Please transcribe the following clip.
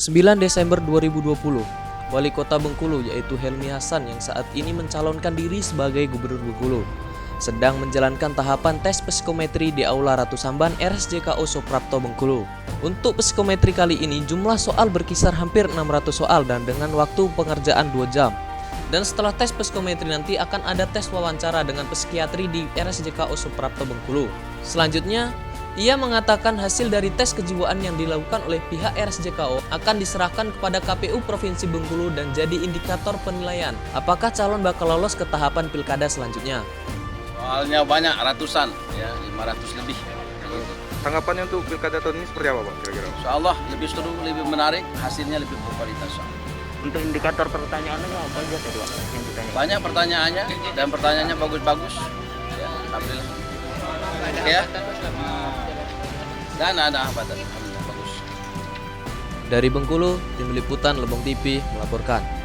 9 Desember 2020, Wali Kota Bengkulu yaitu Helmi Hasan yang saat ini mencalonkan diri sebagai Gubernur Bengkulu sedang menjalankan tahapan tes psikometri di Aula Ratu Samban RSJKO Suprapto Bengkulu. Untuk psikometri kali ini jumlah soal berkisar hampir 600 soal dan dengan waktu pengerjaan 2 jam. Dan setelah tes psikometri nanti akan ada tes wawancara dengan psikiatri di RSJKO Suprapto Bengkulu. Selanjutnya, ia mengatakan hasil dari tes kejiwaan yang dilakukan oleh pihak RSJKO akan diserahkan kepada KPU Provinsi Bengkulu dan jadi indikator penilaian apakah calon bakal lolos ke tahapan pilkada selanjutnya. Soalnya banyak, ratusan, ya 500 lebih. Tanggapannya untuk pilkada tahun ini seperti apa, Pak, kira-kira? Insyaallah lebih seru, lebih menarik, hasilnya lebih berkualitas. Untuk indikator pertanyaannya apa aja tadi, Pak, yang ditanya? Banyak pertanyaannya dan pertanyaannya bagus-bagus. Ya, alhamdulillah. Ya. Dan ada hambatan, bagus. Dari Bengkulu, Tim Liputan Lebong TV melaporkan.